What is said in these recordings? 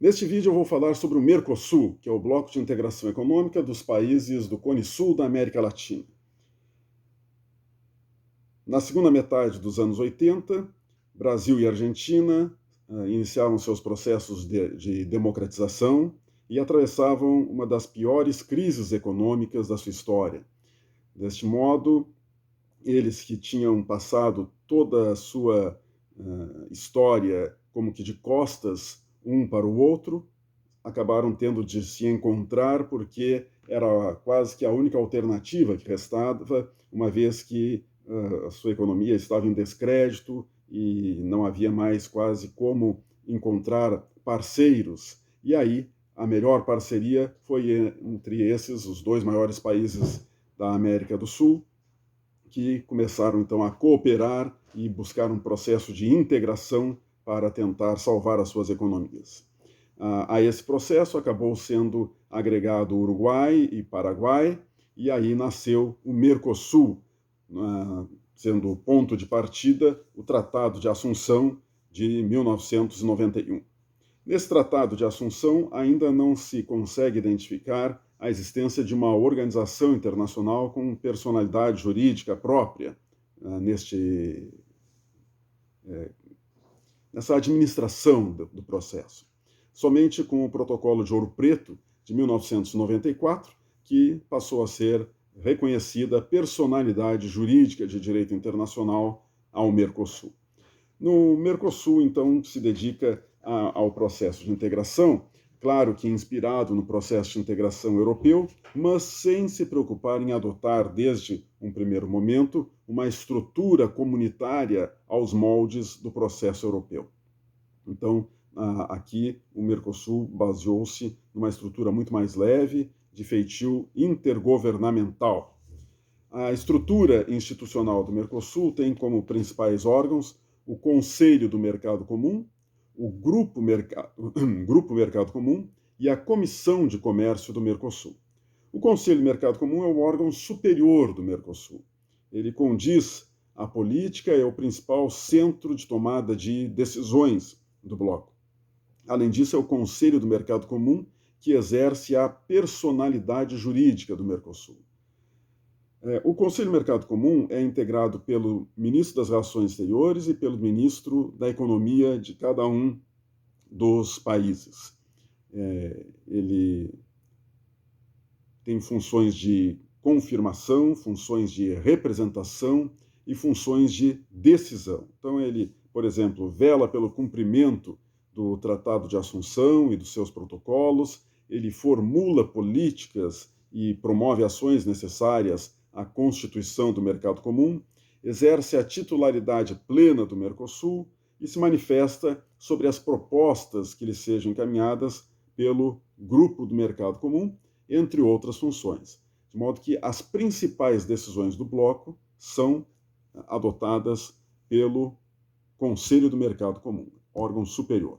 Neste vídeo eu vou falar sobre o Mercosul, que é o Bloco de Integração Econômica dos países do Cone Sul da América Latina. Na segunda metade dos anos 80, Brasil e Argentina iniciaram seus processos de democratização e atravessavam uma das piores crises econômicas da sua história. Deste modo, eles que tinham passado toda a sua história como que de costas um para o outro, acabaram tendo de se encontrar porque era quase que a única alternativa que restava, uma vez que a sua economia estava em descrédito e não havia mais quase como encontrar parceiros. E aí a melhor parceria foi entre esses, os dois maiores países da América do Sul, que começaram então a cooperar e buscar um processo de integração para tentar salvar as suas economias. A esse processo acabou sendo agregado Uruguai e Paraguai, e aí nasceu o Mercosul, sendo o ponto de partida o Tratado de Assunção de 1991. Nesse Tratado de Assunção ainda não se consegue identificar a existência de uma organização internacional com personalidade jurídica própria nessa administração do processo. Somente com o Protocolo de Ouro Preto, de 1994, que passou a ser reconhecida personalidade jurídica de direito internacional ao Mercosul. No Mercosul, então, se dedica ao processo de integração, claro que inspirado no processo de integração europeu, mas sem se preocupar em adotar, desde um primeiro momento, uma estrutura comunitária aos moldes do processo europeu. Então, aqui o Mercosul baseou-se numa estrutura muito mais leve, de feitio intergovernamental. A estrutura institucional do Mercosul tem como principais órgãos o Conselho do Mercado Comum, o Grupo Mercado Comum e a Comissão de Comércio do Mercosul. O Conselho do Mercado Comum é o órgão superior do Mercosul. Ele condiz a política e é o principal centro de tomada de decisões do bloco. Além disso, é o Conselho do Mercado Comum que exerce a personalidade jurídica do Mercosul. O Conselho do Mercado Comum é integrado pelo ministro das Relações Exteriores e pelo ministro da Economia de cada um dos países. Ele tem funções de confirmação, funções de representação e funções de decisão. Então, ele, por exemplo, vela pelo cumprimento do Tratado de Assunção e dos seus protocolos, ele formula políticas e promove ações necessárias à constituição do Mercado Comum, exerce a titularidade plena do Mercosul e se manifesta sobre as propostas que lhe sejam encaminhadas pelo Grupo do Mercado Comum, entre outras funções. De modo que as principais decisões do bloco são adotadas pelo Conselho do Mercado Comum, órgão superior.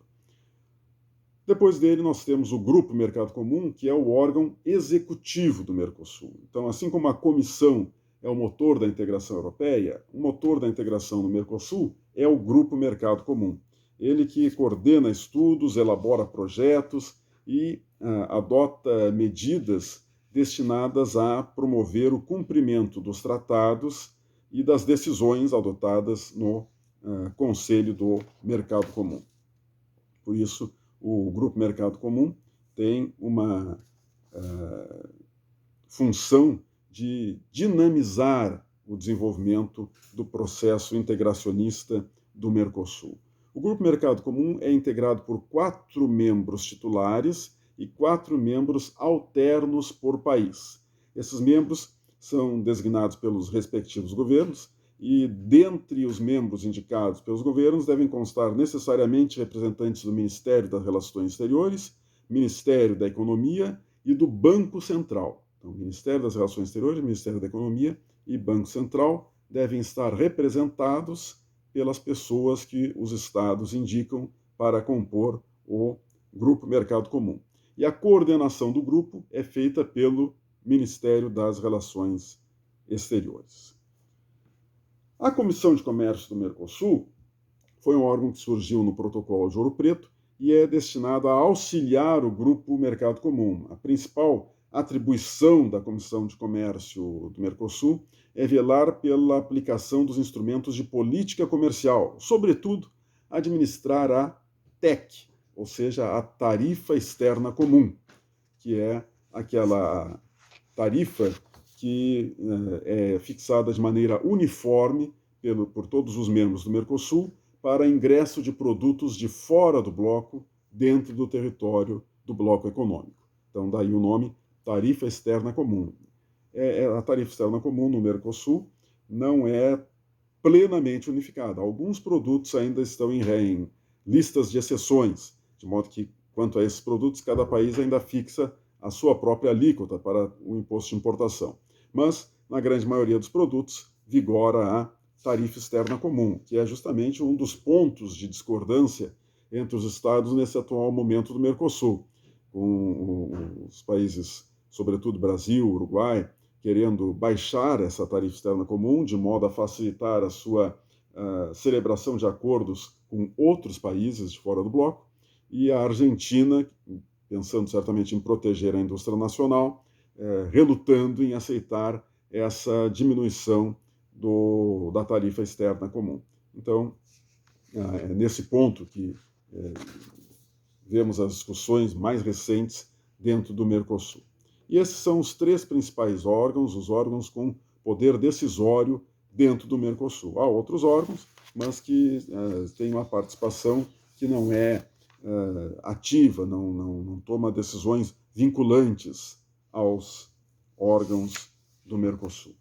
Depois dele, nós temos o Grupo Mercado Comum, que é o órgão executivo do Mercosul. Então, assim como a Comissão é o motor da integração europeia, o motor da integração no Mercosul é o Grupo Mercado Comum. Ele que coordena estudos, elabora projetos e adota medidas destinadas a promover o cumprimento dos tratados e das decisões adotadas no Conselho do Mercado Comum. Por isso, o Grupo Mercado Comum tem uma função de dinamizar o desenvolvimento do processo integracionista do Mercosul. O Grupo Mercado Comum é integrado por 4 membros titulares e 4 membros alternos por país. Esses membros são designados pelos respectivos governos e, dentre os membros indicados pelos governos, devem constar necessariamente representantes do Ministério das Relações Exteriores, Ministério da Economia e do Banco Central. Então, o Ministério das Relações Exteriores, Ministério da Economia e Banco Central devem estar representados pelas pessoas que os estados indicam para compor o Grupo Mercado Comum. E a coordenação do grupo é feita pelo Ministério das Relações Exteriores. A Comissão de Comércio do Mercosul foi um órgão que surgiu no Protocolo de Ouro Preto e é destinada a auxiliar o Grupo Mercado Comum. A principal atribuição da Comissão de Comércio do Mercosul é velar pela aplicação dos instrumentos de política comercial, sobretudo administrar a TEC, ou seja, a Tarifa Externa Comum, que é aquela tarifa que é fixada de maneira uniforme por todos os membros do Mercosul para ingresso de produtos de fora do bloco dentro do território do bloco econômico. Então, daí o nome Tarifa Externa Comum. A Tarifa Externa Comum no Mercosul não é plenamente unificada. Alguns produtos ainda estão em listas de exceções, de modo que, quanto a esses produtos, cada país ainda fixa a sua própria alíquota para o imposto de importação. Mas, na grande maioria dos produtos, vigora a tarifa externa comum, que é justamente um dos pontos de discordância entre os Estados nesse atual momento do Mercosul, com os países, sobretudo Brasil, Uruguai, querendo baixar essa tarifa externa comum, de modo a facilitar a sua celebração de acordos com outros países de fora do bloco, e a Argentina, pensando certamente em proteger a indústria nacional, relutando em aceitar essa diminuição da tarifa externa comum. Então, é nesse ponto que vemos as discussões mais recentes dentro do Mercosul. E esses são os três principais órgãos, os órgãos com poder decisório dentro do Mercosul. Há outros órgãos, mas que têm uma participação que não é ativa, não toma decisões vinculantes aos órgãos do Mercosul.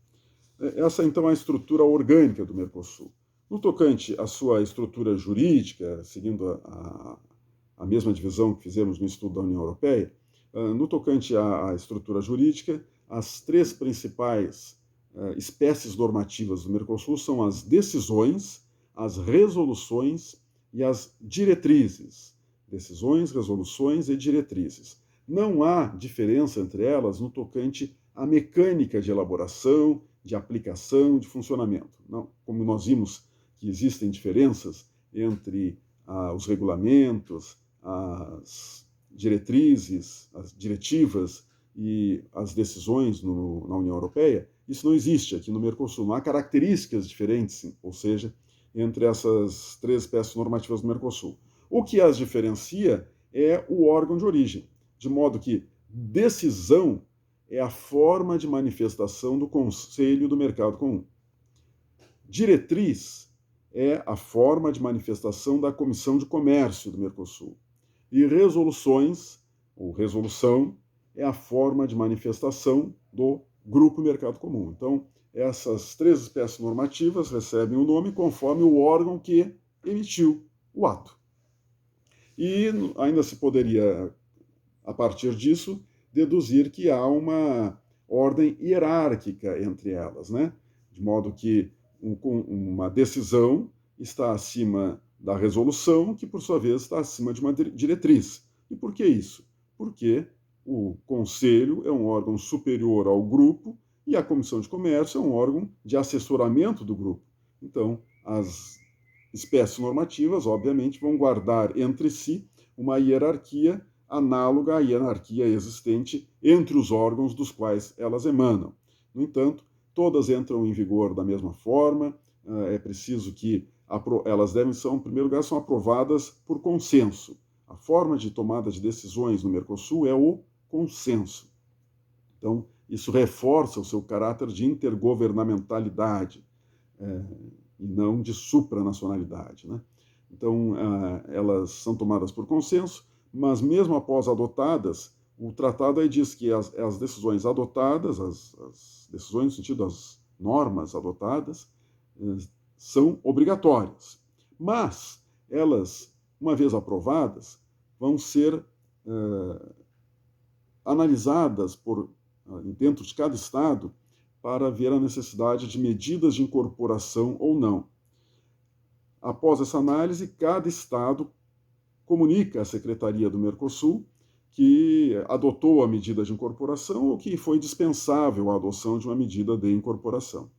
Essa, então, é a estrutura orgânica do Mercosul. No tocante à sua estrutura jurídica, seguindo a mesma divisão que fizemos no estudo da União Europeia, no tocante à estrutura jurídica, as três principais espécies normativas do Mercosul são as decisões, as resoluções e as diretrizes. Decisões, resoluções e diretrizes. Não há diferença entre elas no tocante à mecânica de elaboração, de aplicação, de funcionamento. Não, como nós vimos que existem diferenças entre os regulamentos, as diretrizes, as diretivas e as decisões na União Europeia, isso não existe aqui no Mercosul. Não há características diferentes, ou seja, entre essas três espécies normativas do Mercosul. O que as diferencia é o órgão de origem, de modo que decisão é a forma de manifestação do Conselho do Mercado Comum. Diretriz é a forma de manifestação da Comissão de Comércio do Mercosul. E resoluções, ou resolução, é a forma de manifestação do Grupo Mercado Comum. Então, essas três espécies normativas recebem o nome conforme o órgão que emitiu o ato. E ainda se poderia, a partir disso, deduzir que há uma ordem hierárquica entre elas, né? De modo que uma decisão está acima da resolução, que por sua vez está acima de uma diretriz. E por que isso? Porque o Conselho é um órgão superior ao grupo e a Comissão de Comércio é um órgão de assessoramento do grupo. Então, as espécies normativas, obviamente, vão guardar entre si uma hierarquia análoga à hierarquia existente entre os órgãos dos quais elas emanam. No entanto, todas entram em vigor da mesma forma, é preciso que elas em primeiro lugar, são aprovadas por consenso. A forma de tomada de decisões no Mercosul é o consenso. Então, isso reforça o seu caráter de intergovernamentalidade, e não de supranacionalidade, né? Então, elas são tomadas por consenso, mas mesmo após adotadas, o tratado aí diz que as decisões adotadas, as decisões no sentido das normas adotadas, são obrigatórias. Mas elas, uma vez aprovadas, vão ser analisadas dentro de cada Estado para ver a necessidade de medidas de incorporação ou não. Após essa análise, cada Estado comunica à Secretaria do Mercosul que adotou a medida de incorporação ou que foi dispensável a adoção de uma medida de incorporação.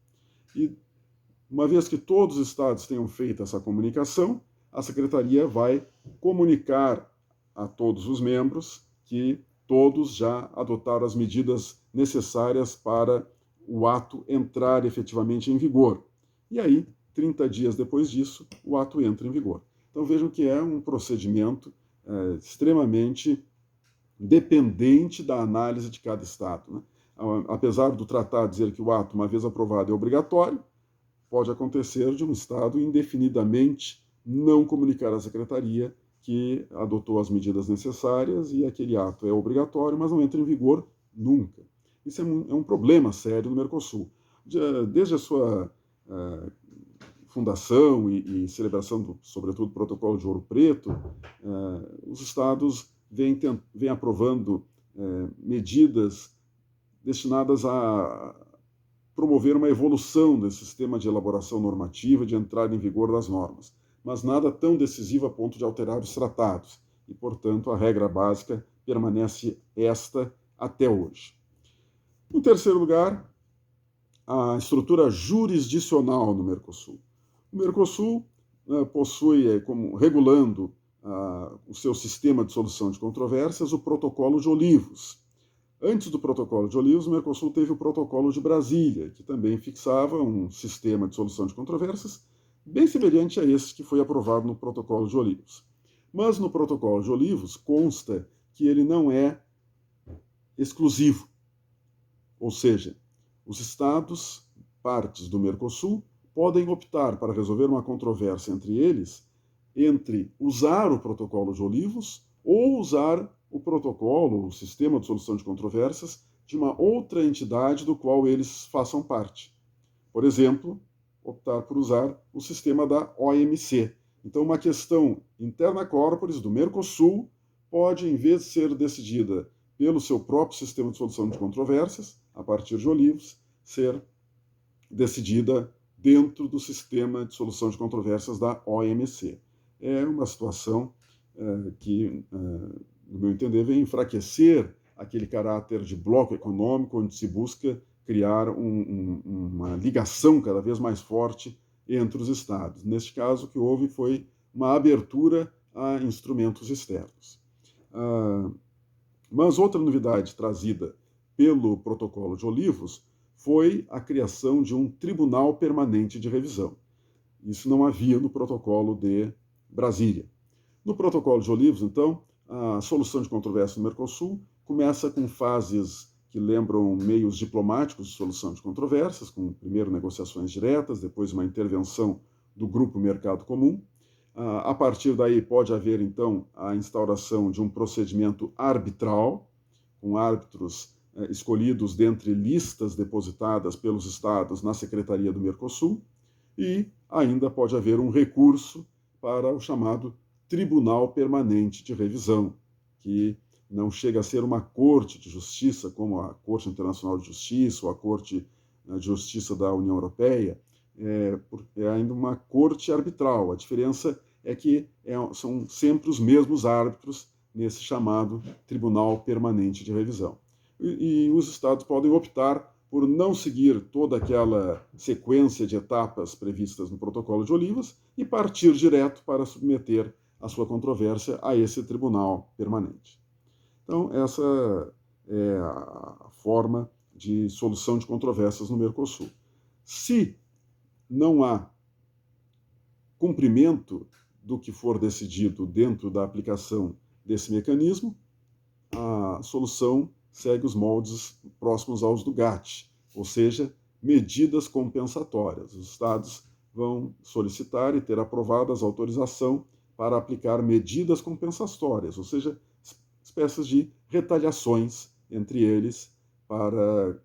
E, uma vez que todos os Estados tenham feito essa comunicação, a Secretaria vai comunicar a todos os membros que todos já adotaram as medidas necessárias para o ato entrar efetivamente em vigor. E aí, 30 dias depois disso, o ato entra em vigor. Então vejam que é um procedimento extremamente dependente da análise de cada Estado, né? Apesar do tratado dizer que o ato, uma vez aprovado, é obrigatório, pode acontecer de um Estado indefinidamente não comunicar à Secretaria que adotou as medidas necessárias e aquele ato é obrigatório, mas não entra em vigor nunca. Isso é um problema sério no Mercosul. Desde a sua fundação e celebração, sobretudo, do Protocolo de Ouro Preto, os Estados vêm aprovando medidas destinadas a promover uma evolução desse sistema de elaboração normativa, de entrada em vigor das normas, mas nada tão decisivo a ponto de alterar os tratados. E, portanto, a regra básica permanece esta até hoje. Em terceiro lugar, a estrutura jurisdicional no Mercosul. O Mercosul possui, como regulando o seu sistema de solução de controvérsias, o Protocolo de Olivos. Antes do Protocolo de Olivos, o Mercosul teve o Protocolo de Brasília, que também fixava um sistema de solução de controvérsias bem semelhante a esse que foi aprovado no Protocolo de Olivos. Mas no Protocolo de Olivos consta que ele não é exclusivo, ou seja, os Estados, partes do Mercosul, podem optar para resolver uma controvérsia entre eles, entre usar o Protocolo de Olivos ou usar o protocolo, o sistema de solução de controvérsias, de uma outra entidade do qual eles façam parte. Por exemplo, optar por usar o sistema da OMC. Então, uma questão interna corporis do Mercosul pode, em vez de ser decidida pelo seu próprio sistema de solução de controvérsias, a partir de Olivos, ser decidida dentro do sistema de solução de controvérsias da OMC. É uma situação que, no meu entender, vem enfraquecer aquele caráter de bloco econômico onde se busca criar uma ligação cada vez mais forte entre os Estados. Neste caso, o que houve foi uma abertura a instrumentos externos. Mas outra novidade trazida pelo Protocolo de Olivos foi a criação de um Tribunal Permanente de Revisão. Isso não havia no Protocolo de Brasília. No Protocolo de Olivos, então, a solução de controvérsia no Mercosul começa com fases que lembram meios diplomáticos de solução de controvérsias, com primeiro negociações diretas, depois uma intervenção do Grupo Mercado Comum. A partir daí pode haver, então, a instauração de um procedimento arbitral, com árbitros escolhidos dentre listas depositadas pelos Estados na Secretaria do Mercosul, e ainda pode haver um recurso para o chamado Tribunal Permanente de Revisão, que não chega a ser uma corte de justiça, como a Corte Internacional de Justiça ou a Corte de Justiça da União Europeia, é ainda uma corte arbitral. A diferença é que são sempre os mesmos árbitros nesse chamado Tribunal Permanente de Revisão. E os Estados podem optar por não seguir toda aquela sequência de etapas previstas no Protocolo de Olivos e partir direto para submeter a sua controvérsia a esse tribunal permanente. Então, essa é a forma de solução de controvérsias no Mercosul. Se não há cumprimento do que for decidido dentro da aplicação desse mecanismo, a solução segue os moldes próximos aos do GATT, ou seja, medidas compensatórias. Os Estados vão solicitar e ter aprovadas a autorização para aplicar medidas compensatórias, ou seja, espécies de retaliações entre eles para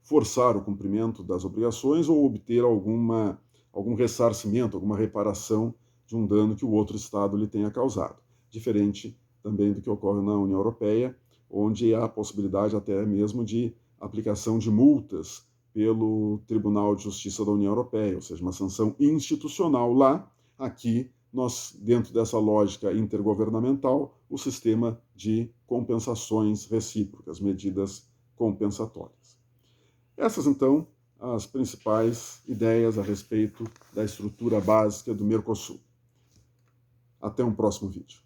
forçar o cumprimento das obrigações ou obter algum ressarcimento, alguma reparação de um dano que o outro Estado lhe tenha causado. Diferente também do que ocorre na União Europeia, onde há a possibilidade até mesmo de aplicação de multas pelo Tribunal de Justiça da União Europeia, ou seja, uma sanção institucional lá. Aqui, nós, dentro dessa lógica intergovernamental, o sistema de compensações recíprocas, medidas compensatórias. Essas, então, as principais ideias a respeito da estrutura básica do Mercosul. Até um próximo vídeo.